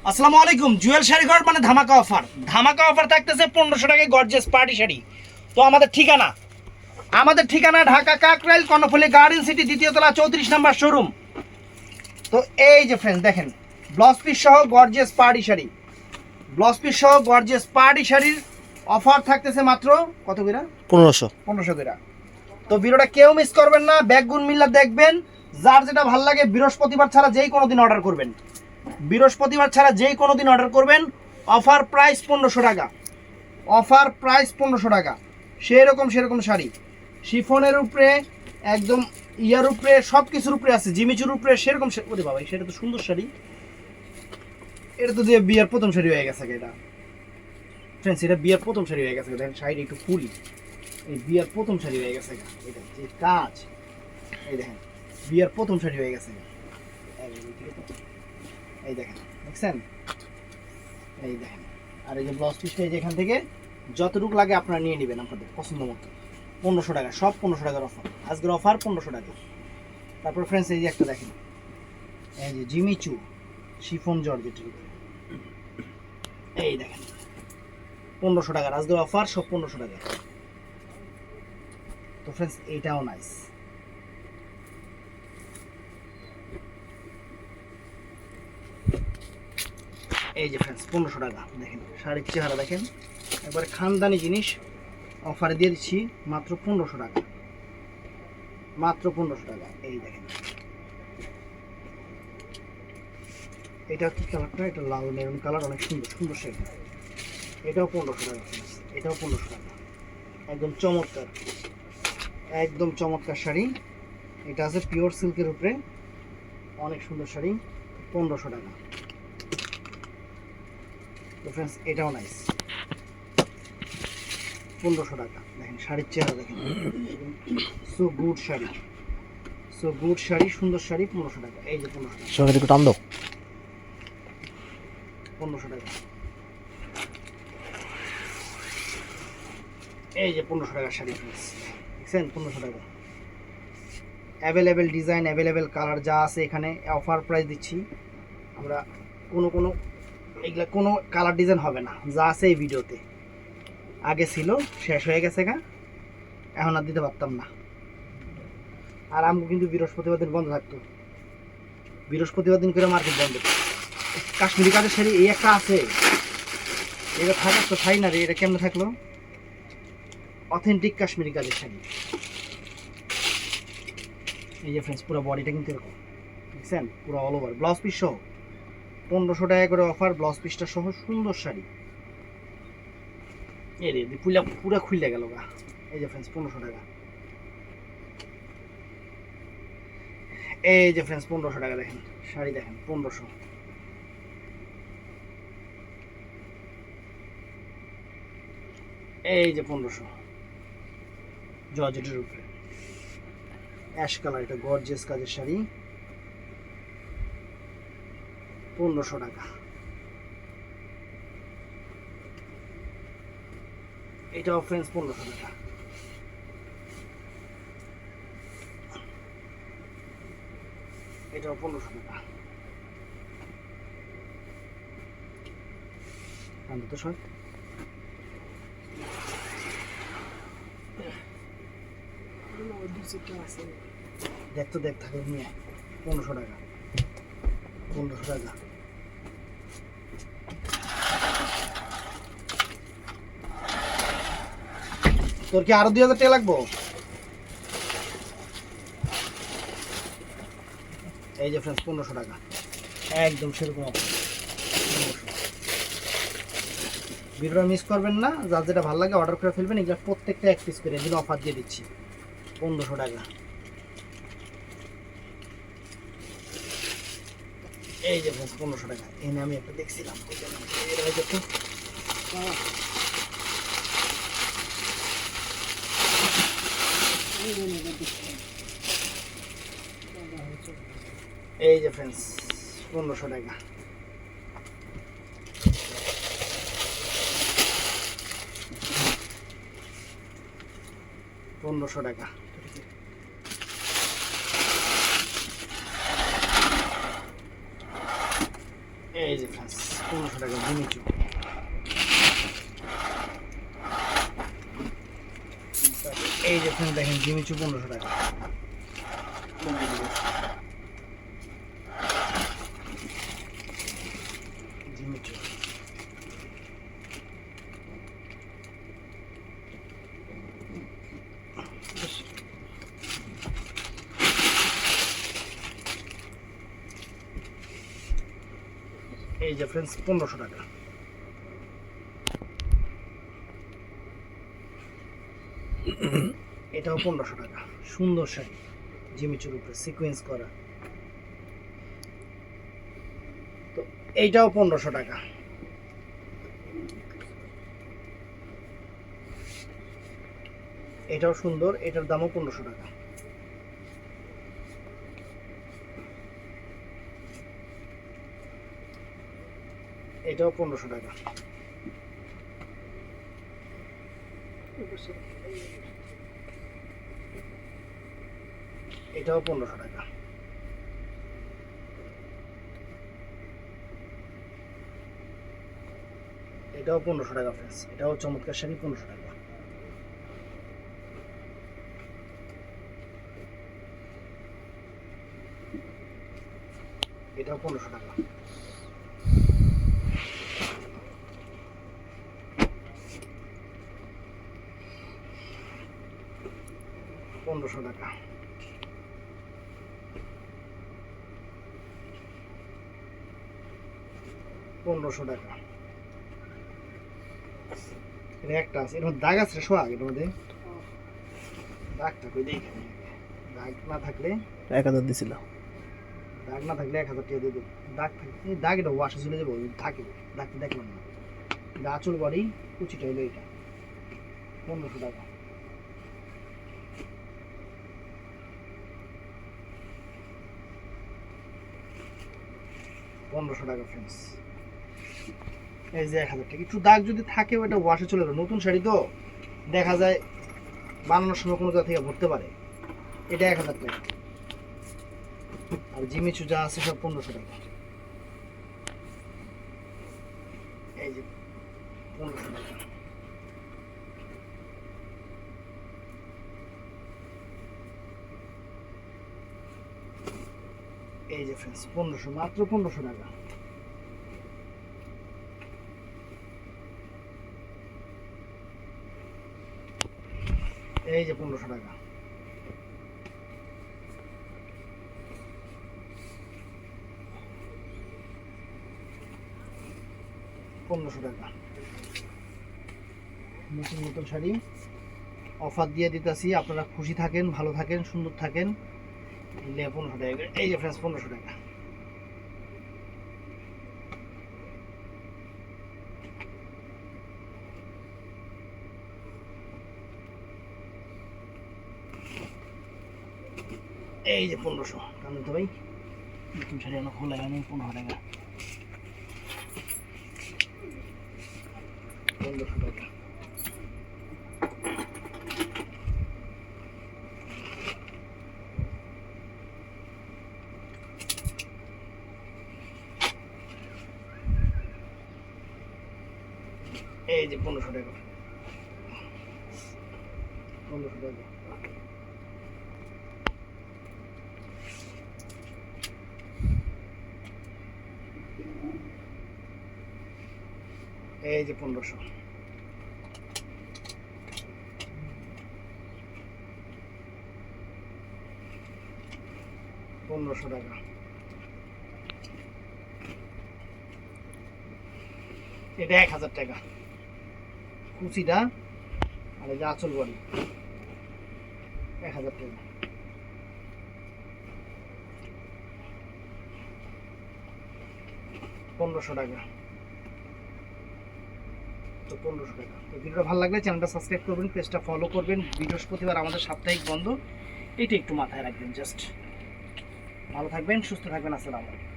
আসসালামু আলাইকুম। জুয়েল শাড়ি ঘর মানে ধামাকা অফার থাকতেছে 1500 টাকায় গর্জিয়াস পার্টি শাড়ি। তো আমাদের ঠিকানা ঢাকা কাকরাইল কর্ণফুলী গার্ডেন সিটি দ্বিতীয় তলা 34 নম্বর শোরুম। তো এই যে ফ্রেন্ডস দেখেন, ব্লাউজ পিস সহ গর্জিয়াস পার্টি শাড়ির অফার থাকতেছে মাত্র কত করে? 1500 করে। তো ভিডিওটা কেউ মিস করবেন না, ব্যাকগুন মিল্লা দেখবেন। যার যেটা ভালো লাগে বৃহস্পতিবার ছাড়া যেই কোনো দিন অর্ডার করবেন। অফার প্রাইস 1500 টাকা। সেরকম শাড়ি শিফনের উপরে, একদম ইয়ার উপরে, সব কিছুর উপরে আছে, জিমিচুর উপরে সেরকম। ওরে বাবা, সেটা তো সুন্দর শাড়ি। এটা তো যে বিয়ার প্রথম শাড়ি হয়ে গেছে। এটা ফ্রেন্ডস, এটা বিয়ার প্রথম শাড়ি হয়ে গেছে। দেখেন শাড়ি একটু ফুলি, এই বিয়ার প্রথম শাড়ি হয়ে গেছে। এটা যে কাজ, এই দেখেন বিয়ার প্রথম শাড়ি হয়ে গেছে। এই দেখেন, দেখছেন? এই দেখেন। আর এই যে ব্লাউজ পিসটা এখান থেকে যতটুকু লাগে আপনারা নিয়ে নেবেন আপনাদের পছন্দ মতো। 1500 টাকা, সব 1500 টাকার অফার। আজকের অফার 1500 টাকা। তারপর ফ্রেন্ডস এই যে একটা দেখেন, এই যে জিমিচু শিফন জর্জেটের উপরে, এই দেখেন 1500 টাকার আজকের অফার, সব 1500 টাকা। তো ফ্রেন্ডস এইটাও নাইস। এই যে ফ্রেন্ডস 1500 টাকা। দেখেন শাড়ির চেহারা দেখেন, একবারে খানদানি জিনিস অফারে দিয়ে দিচ্ছি মাত্র 1500 টাকা। এই দেখেন, এটা কি কালারটা? এটা লাল মেরুন কালার, অনেক সুন্দর শেড। এটাও 1500 টাকা। এটাও 1500 টাকা। একদম চমৎকার শাড়ি। এটা আছে পিওর সিল্কের উপরে, অনেক সুন্দর শাড়ি, 1500 টাকা। তো ফ্রেন্ডস এটাও নাইস, 1500 টাকা। দেখেন শাড়ির চেহারা দেখেন, সো গুড শাড়ি, সুন্দর শাড়ি, 1500 টাকা। এই যে 1500 টাকা, সকালে একটু টান দাও। 1500 টাকা। এই যে 1500 টাকার শাড়ি ফ্রেন্ডস, দেখছেন? 1500 টাকা। অ্যাভেলেবেল ডিজাইন, অ্যাভেলেবেল কালার যা আছে এখানে অফার প্রাইস দিচ্ছি আমরা। এগুলা কোনো কালার ডিজাইন হবে না, যা আছে এই ভিডিওতে। আগে ছিল, শেষ হয়ে গেছে এখন আর দিতে পারতাম না। আর আমগো কিন্তু বৃহস্পতিবার দিন বন্ধ থাকতো, বৃহস্পতিবার দিন করে মার্কেট বন্ধ। কাশ্মীরি কাজের শাড়ি এই একটা আছে, এটা থাকার তো থাই না রে। এটা কেমনে থাকলো? অথেন্টিক কাশ্মীরি কাজের শাড়ি। এই যে ফ্রেন্ডস পুরো বডিটা কিন্তু এরকম, দেখছেন? পুরো অল ওভার ব্লাউজ পিস সহ 1500 টাকা করে অফার, ব্লাউজ পিসটা সহ সুন্দর শাড়ি। এই রে পুরা খুলে গেল গা। এই যে ফ্রেন্ডস 1500 টাকা। এই যে ফ্রেন্ডস 1500 টাকা। দেখেন শাড়ি, দেখেন 1500। এই যে 1500 জর্জেটের উপরে অ্যাশ কালার, এটা গর্জিয়াস কাজের শাড়ি, 1500 টাকা। এটাও ফ্রেন্ডস 1500 টাকা। এটাও 1500 টাকা। তো সব দেখ থাকে নিয়ে 1500 টাকা। 1500 টাকা। তোর কি আরো 2000 টাকা লাগবো? এই যে ফ্রেন্ডস 1500 টাকা, একদম সেরকম অফার। ভিডিওটা মিস করবেন না, যার যেটা ভালো লাগে অর্ডার করে ফেলবেন। এগুলো প্রত্যেকটা এক পিস করে এদিন অফার দিয়ে দিচ্ছি 1500 টাকা। এই যে ফ্রেন্ডস 1500 টাকা। এনে আমি একটা দেখছিলাম, এই যে ফ্রেন্ডস 1500 টাকা। এই যে 1500 টাকা জিমিচু। এই যে ফ্রেন্ড দেখেন জিমিচু 1500 টাকা। জিমিচু এই যে ফ্রেন্ডস 1500 টাকা। এটাও 1500 টাকা, সুন্দর শাড়ি জিমিচুর উপরে সিকোয়েন্স করা। তো এইটাও 1500 টাকা। এটাও সুন্দর, এটার দামও 1500 টাকা। এটাও 1500 টাকা। এটাও 1500 টাকা। এটাও 1500 টাকা ফ্রেন্ডস, এটাও চমৎকার শাড়ি 1500 টাকা। এটাও 1500 টাকা। পনেরোশো টাকা। পনেরোশো টাকা। এটা একটা আছে, এর মধ্যে দাগ আছে সোহাগ, এর মধ্যে দাগটা কই দেখে, দাগ না থাকলে 1000 দিছিল, দাগ না থাকলে 1000 টাকা দিয়ে দেবো। দাগ থাকলে দাগ, এটা ওয়াশে চলে যাবো, থাকে দাগটা দেখলাম না। এটা আঁচল বাড়ি, কুচিটা হলো এটা 1500 টাকা। পনেরোশো টাকা ফ্রেন্ডস। এই যে 1000 টাকা। একটু দাগ যদি থাকে ওটা ওয়াশে চলে যাবে, নতুন শাড়ি তো দেখা যায় বানানোর সময় কোনো জায়গা থেকে ভরতে পারে। এটা 1000 টাকা। আর জিমিচু যা আছে সব 1500 টাকা। এই যে 1500 টাকা। এই যে ফ্রেন্ডস 1500, মাত্র 1500 টাকা। এই যে 1500 টাকা। নতুন নতুন শাড়ি অফার দিয়ে দিতেছি, আপনারা খুশি থাকেন, ভালো থাকেন, সুন্দর থাকেন। 1500 টাকা। এই যে ফ্রেন্ডস 1500 টাকা। এই যে 1500 জানেন তো ভাই, নতুন শাড়ি আনো খোলা আমি 1500 টাকা। 1500 টাকা। এই যে 1500 টাকা। 1500 টাকা। এই যে 1500। 1500 টাকা। এটা 1000 টাকা কুচিটা, আর এই যে আঁচল বড়ি 1000 টাকা। 1500 টাকা। তো 1500 টাকা। তো ভিডিওটা ভালো লাগলে চ্যানেলটা সাবস্ক্রাইব করবেন, পেজটা ফলো করবেন। বৃহস্পতিবার আমাদের সাপ্তাহিক বন্ধ, এটা একটু মাথায় রাখবেন। জাস্ট ভালো থাকবেন, সুস্থ থাকবেন। আসসালামু আলাইকুম।